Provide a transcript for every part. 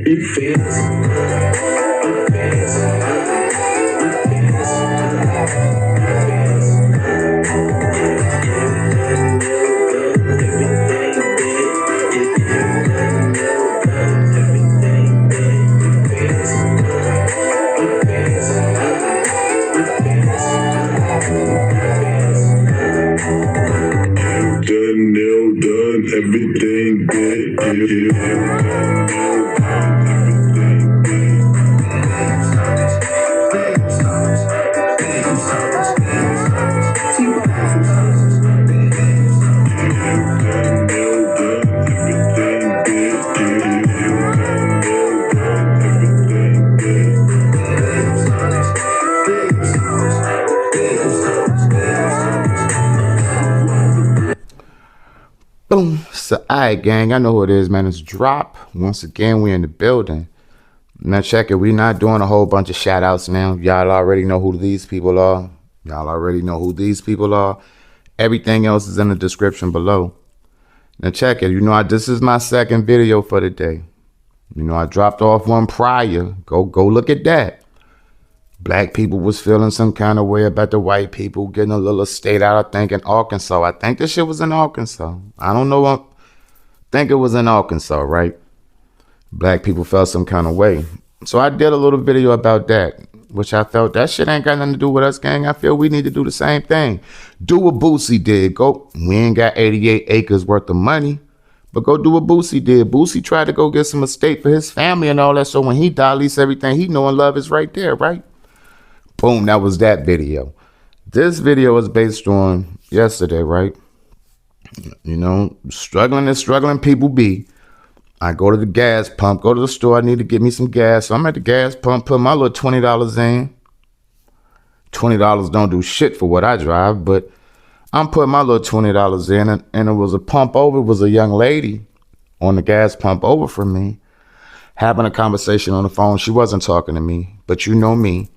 Everything Boom. So, alright, gang. I know who it is, man. It's Drop. Once again, we in the building. Now, check it. We not doing a whole bunch of shout outs now. Y'all already know who these people are. Everything else is in the description below. Now, check it. You know, this is my second video for the day. You know, I dropped off one prior. Go look at that. Black people was feeling some kind of way about the white people getting a little estate out, I think, in Arkansas. I think this shit was in Arkansas. I don't know. I think it was in Arkansas, right? Black people felt some kind of way. So I did a little video about that, which I felt that shit ain't got nothing to do with us, gang. I feel we need to do the same thing. Do what Boosie did. We ain't got 88 acres worth of money, but go do what Boosie did. Boosie tried to go get some estate for his family and all that. So when he died, at least everything he know and love is right there, right? Boom, that was that video. This video is based on yesterday, right? You know, struggling as struggling people be. I go to the gas pump, go to the store. I need to get me some gas. So I'm at the gas pump, put my little $20 in. $20 don't do shit for what I drive, but I'm putting my little $20 in. And it was a pump over. It was a young lady on the gas pump over from me, having a conversation on the phone. She wasn't talking to me, but you know me.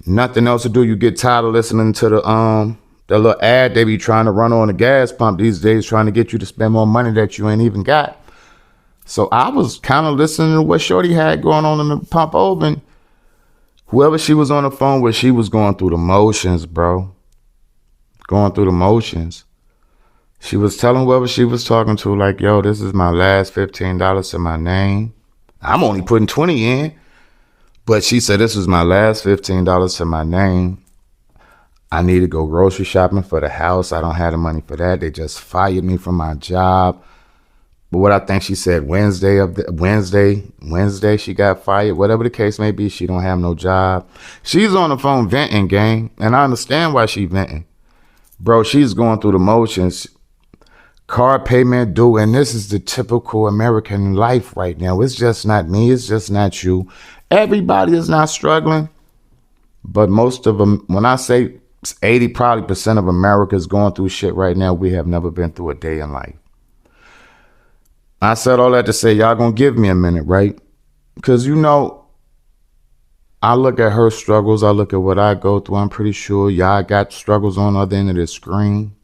Nothing else to do. You get tired of listening to the little ad they be trying to run on the gas pump these days, trying to get you to spend more money that you ain't even got. So I was kind of listening to what Shorty had going on in the pump over, and whoever she was on the phone with, she was going through the motions, bro. Going through the motions. She was telling whoever she was talking to, like, yo, this is my last $15 to my name. I'm only putting 20 in. But she said, this was my last $15 to my name. I need to go grocery shopping for the house. I don't have the money for that. They just fired me from my job. But what I think she said, Wednesday she got fired. Whatever the case may be, she don't have no job. She's on the phone venting, gang. And I understand why she venting. Bro, she's going through the motions. Car payment due, and this is the typical American life right now. It's just not me. It's just not you. Everybody is not struggling, but most of them, when I say 80% probably of America is going through shit right now, we have never been through a day in life. I said all that to say, y'all gonna give me a minute, right? Because, you know, I look at her struggles. I look at what I go through. I'm pretty sure y'all got struggles on the other end of the screen.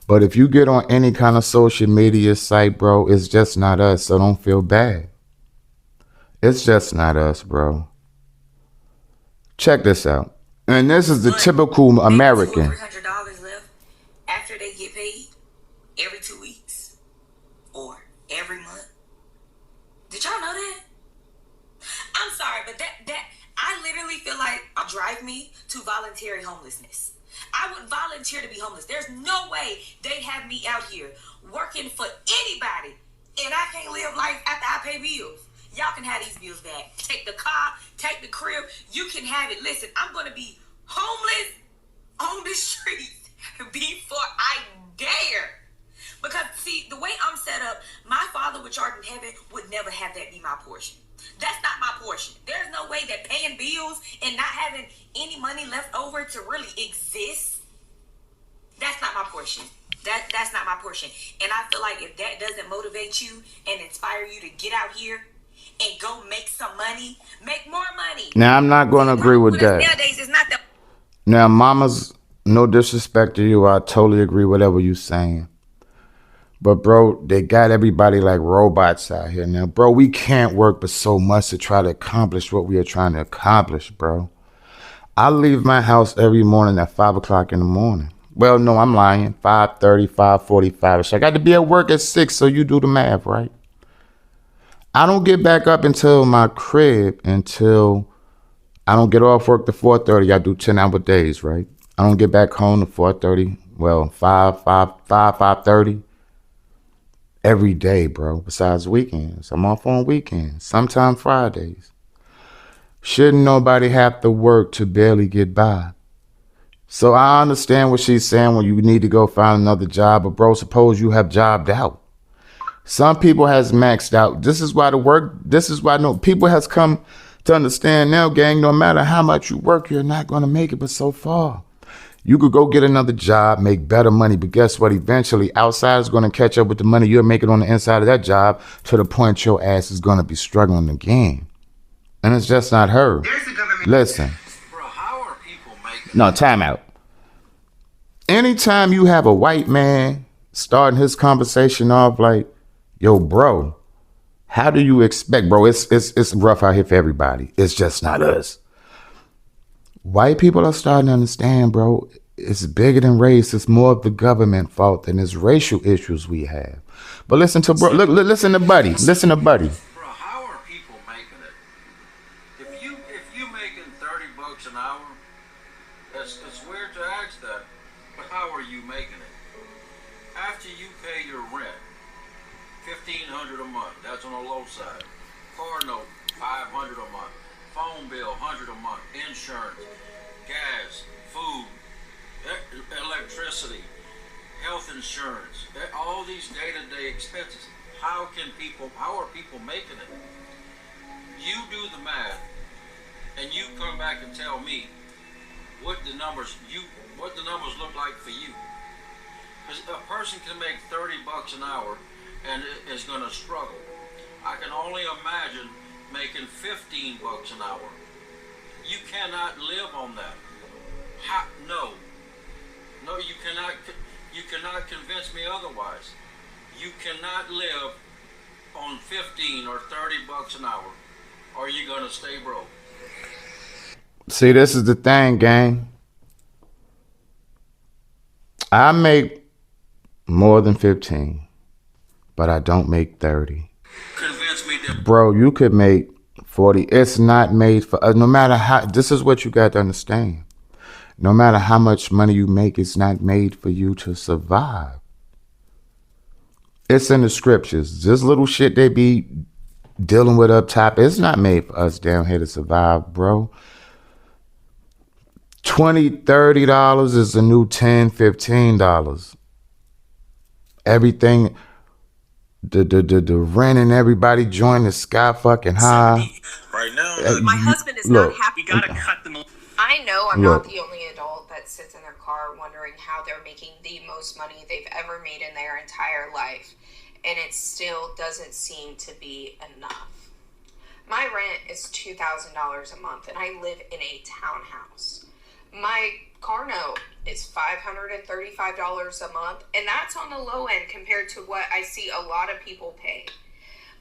But if you get on any kind of social media site, bro, it's just not us. So don't feel bad. It's just not us, bro. Check this out. And this is the typical American. $300 left after they get paid every 2 weeks or every month. Did y'all know that? I'm sorry, but that I literally feel like it'll drive me to voluntary homelessness. I would volunteer to be homeless. There's no way they'd have me out here working for anybody and I can't live life after I pay bills. Y'all can have these bills back. Take the car, take the crib. You can have it. Listen, I'm going to be homeless on the streets before I dare. Because, see, the way I'm set up, my Father which art in heaven would never have that be my portion. That's not my portion. There's no way that paying bills and not having any money left over to really exist, that's not my portion. That's not my portion. And I feel like if that doesn't motivate you and inspire you to get out here and go make some money, make more money. Now, I'm not going to agree with that. Nowadays, it's not that. Now, mamas, no disrespect to you. I totally agree with whatever you're saying. But bro, they got everybody like robots out here now. Bro, we can't work but so much to try to accomplish what we are trying to accomplish, bro. I leave my house every morning at 5 o'clock in the morning. Well, no, I'm lying. 5:30, 5:45. So I got to be at work at 6, so you do the math, right? I don't get back up until my crib until I don't get off work to 4:30. I do 10-hour days, right? I don't get back home to 4:30. Well, 5:30 every day, bro. Besides weekends, I'm off on weekends. Sometimes Fridays. Shouldn't nobody have to work to barely get by? So I understand what she's saying when you need to go find another job, but bro, suppose you have jobbed out. Some people has maxed out. This is why no people has come to understand now, gang, no matter how much you work, you're not gonna make it but so far. You could go get another job, make better money, but guess what? Eventually, outside is gonna catch up with the money you're making on the inside of that job to the point your ass is gonna be struggling again. And it's just not her. Listen. Bro, how are people making No, time out. Anytime you have a white man starting his conversation off like, yo, bro, how do you expect, bro? It's rough out here for everybody. It's just not us. White people are starting to understand, bro. It's bigger than race. It's more of the government fault than it's racial issues we have. But listen to bro. Look, listen to Buddy. Listen to Buddy. Bro, how are people making it? If you making $30 an hour, it's weird to ask that, but how are you making it? After you pay your rent, $1,500 a month, that's on the low side. Car note, $500 a month. Phone bill, $100 a month. Insurance, gas, food, electricity, health insurance, all these day-to-day expenses. How are people making it? You do the math, and you come back and tell me what the numbers look like for you. Because a person can make $30 an hour and is going to struggle. I can only imagine making $15 an hour. You cannot live on that. No, you cannot. You cannot convince me otherwise. You cannot live on $15 or $30 an hour, or you're gonna stay broke. See, this is the thing, gang. I make more than 15, but I don't make 30. Convince me that, bro. You could make 40. It's not made for us. No matter how. This is what you got to understand. No matter how much money you make, it's not made for you to survive. It's in the scriptures. This little shit they be dealing with up top, it's not made for us down here to survive, bro. $20, $30 is the new $10, $15. Everything, the rent and everybody join the sky fucking high. right now, My husband is look, not happy. we gotta cut them. I know I'm Look. not the only adult that sits in their car wondering how they're making the most money they've ever made in their entire life, and it still doesn't seem to be enough. My rent is $2,000 a month, and I live in a townhouse. My car note is $535 a month, and that's on the low end compared to what I see a lot of people pay.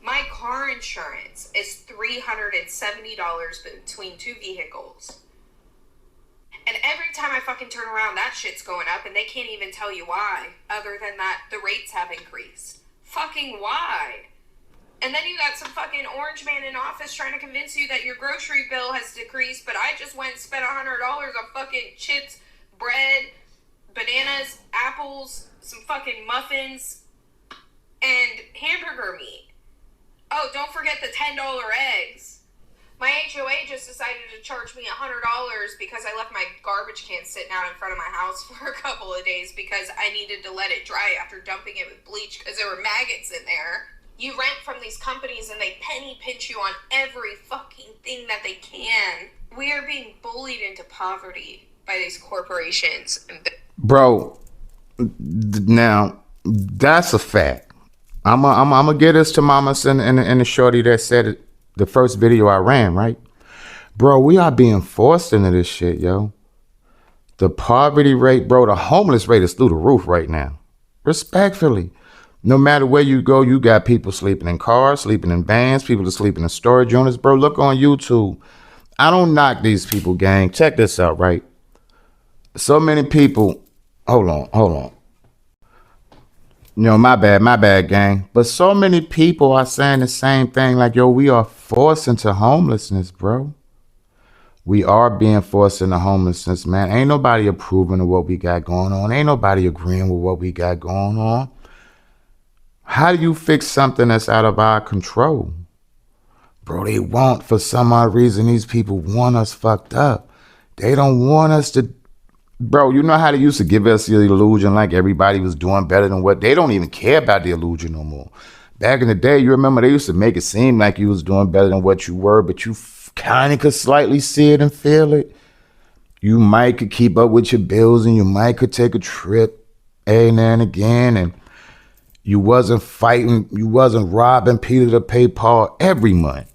My car insurance is $370 between two vehicles. And every time I fucking turn around, that shit's going up, and they can't even tell you why, other than that the rates have increased. Fucking why? And then you got some fucking orange man in office trying to convince you that your grocery bill has decreased, but I just went and spent $100 on fucking chips, bread, bananas, apples, some fucking muffins, and hamburger meat. Oh, don't forget the $10 eggs. My HOA just decided to charge me $100 because I left my garbage can sitting out in front of my house for a couple of days because I needed to let it dry after dumping it with bleach because there were maggots in there. You rent from these companies and they penny pinch you on every fucking thing that they can. We are being bullied into poverty by these corporations. Bro, now, that's a fact. I'm gonna get this to Mama and the shorty that said it. The first video I ran, right? Bro, we are being forced into this shit, yo. The poverty rate, bro, the homeless rate is through the roof right now. Respectfully. No matter where you go, you got people sleeping in cars, sleeping in vans, people are sleeping in storage units. Bro, look on YouTube. I don't knock these people, gang. Check this out, right? So many people, hold on. My bad, gang. But so many people are saying the same thing, like, yo, we are forced into homelessness, bro. We are being forced into homelessness, man. Ain't nobody approving of what we got going on. Ain't nobody agreeing with what we got going on. How do you fix something that's out of our control? Bro, they want, for some odd reason, these people want us fucked up. They don't want us to, bro, you know how they used to give us the illusion like everybody was doing better than what? They don't even care about the illusion no more. Back in the day, you remember they used to make it seem like you was doing better than what you were, but you kind of could slightly see it and feel it. You might could keep up with your bills and you might could take a trip every now and again, and you wasn't fighting, you wasn't robbing Peter to pay Paul every month.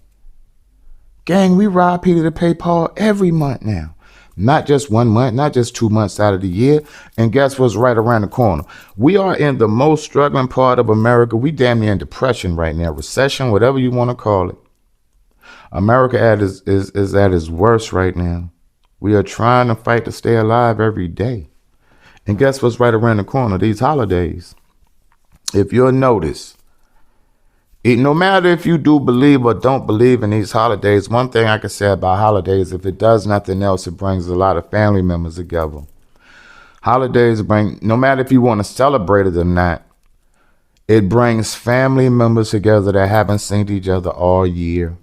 Gang, we rob Peter to pay Paul every month now. Not just 1 month, not just 2 months out of the year. And guess what's right around the corner? We are in the most struggling part of America. We damn near in depression right now, recession, whatever you want to call it. America is at its worst right now. We are trying to fight to stay alive every day. And guess what's right around the corner? These holidays. If you'll notice, no matter if you do believe or don't believe in these holidays, one thing I can say about holidays, if it does nothing else, it brings a lot of family members together. Holidays bring, no matter if you want to celebrate it or not, it brings family members together that haven't seen each other all year.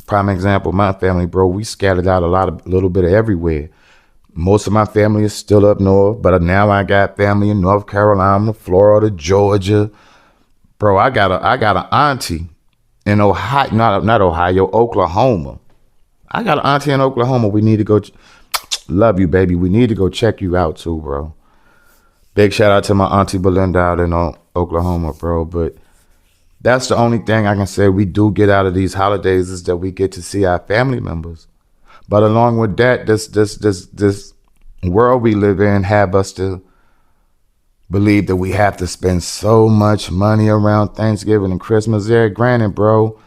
Prime example, my family, bro, we scattered out a little bit of everywhere. Most of my family is still up north, but now I got family in North Carolina, Florida, Georgia. Bro, I got an auntie in Ohio, not Ohio, Oklahoma. I got an auntie in Oklahoma. We need to go. Love you, baby. We need to go check you out too, bro. Big shout out to my auntie Belinda out in Oklahoma, bro. But that's the only thing I can say we do get out of these holidays is that we get to see our family members. But along with that, this world we live in have us to believe that we have to spend so much money around Thanksgiving and Christmas. Yeah, granted, bro,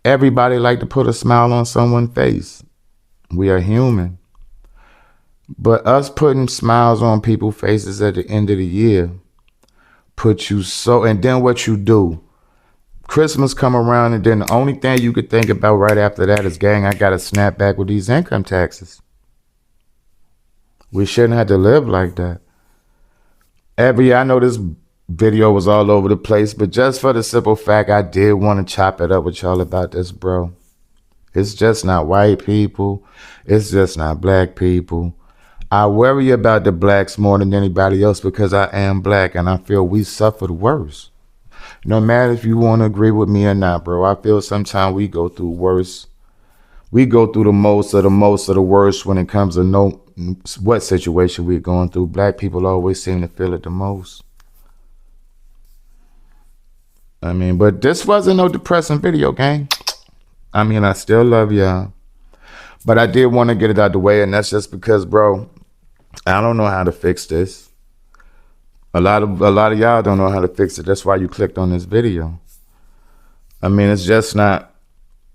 everybody like to put a smile on someone's face. We are human. But us putting smiles on people's faces at the end of the year put you so, and then what you do, Christmas come around and then the only thing you could think about right after that is, gang, I got to snap back with these income taxes. We shouldn't have to live like that. I know this video was all over the place, but just for the simple fact, I did want to chop it up with y'all about this, bro. It's just not white people. It's just not black people. I worry about the blacks more than anybody else because I am black and I feel we suffered worse. No matter if you want to agree with me or not, bro, I feel sometimes we go through worse. We go through the most of the worst when it comes to what situation we're going through. Black people always seem to feel it the most. I mean, but this wasn't no depressing video, gang. I mean, I still love y'all. But I did want to get it out the way, and that's just because, bro, I don't know how to fix this. A lot of y'all don't know how to fix it. That's why you clicked on this video. I mean, it's just not.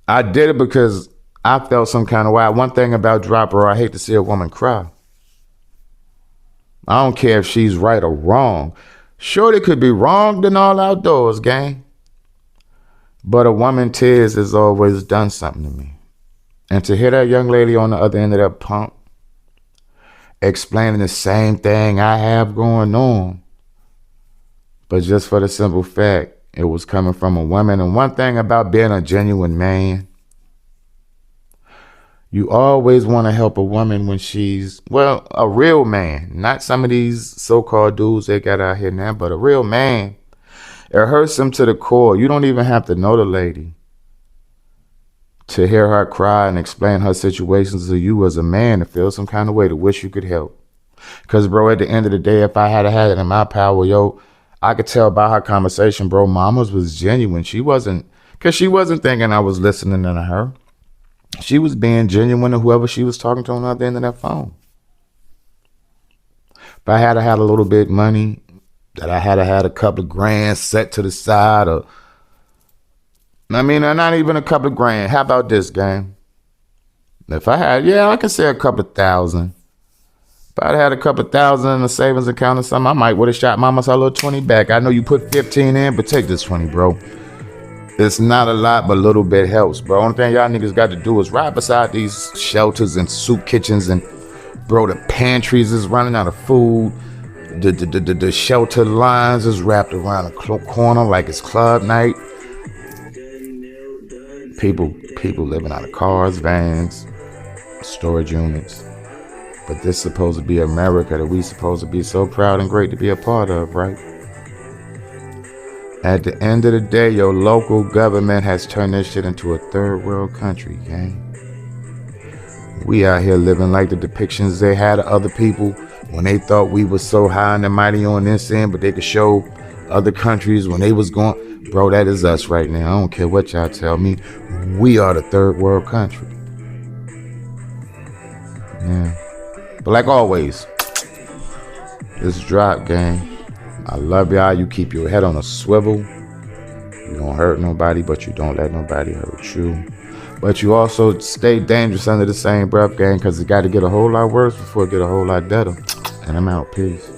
I did it because I felt some kind of way. One thing about Dropper, I hate to see a woman cry. I don't care if she's right or wrong. Sure, they could be wrong than all outdoors, gang. But a woman tears has always done something to me. And to hear that young lady on the other end of that pump explaining the same thing I have going on, but just for the simple fact, it was coming from a woman. And one thing about being a genuine man, you always want to help a woman when she's, well, a real man, not some of these so-called dudes they got out here now, but a real man. It hurts them to the core. You don't even have to know the lady to hear her cry and explain her situations to you as a man to feel some kind of way, to wish you could help. Because, bro, at the end of the day, if I had it in my power, yo, I could tell by her conversation, bro, mama's was genuine. She wasn't thinking I was listening to her. She was being genuine to whoever she was talking to on the other end of that phone. If I had a little bit money, that I had to have a couple of grand set to the side, or I mean, not even a couple of grand. How about this, gang? If I had, yeah, I can say a couple of thousand. If I'd had a couple of thousand in a savings account or something, I might would have shot mama a little 20 back. I know you put 15 in, but take this 20, bro. It's not a lot, but a little bit helps, bro. Only thing y'all niggas got to do is ride beside these shelters and soup kitchens, and bro, the pantries is running out of food. The shelter lines is wrapped around a corner like it's club night. People living out of cars, vans, storage units. But this supposed to be America that we supposed to be so proud and great to be a part of, right? At the end of the day, your local government has turned this shit into a third world country, gang. We out here living like the depictions they had of other people when they thought we was so high and mighty on this end, but they could show other countries when they was going. Bro, that is us right now. I don't care what y'all tell me. We are the third world country. Yeah. But like always, this drop, gang. I love y'all. You keep your head on a swivel. You don't hurt nobody, but you don't let nobody hurt you. But you also stay dangerous under the same breath, gang, because it got to get a whole lot worse before it get a whole lot better. And I'm out. Peace.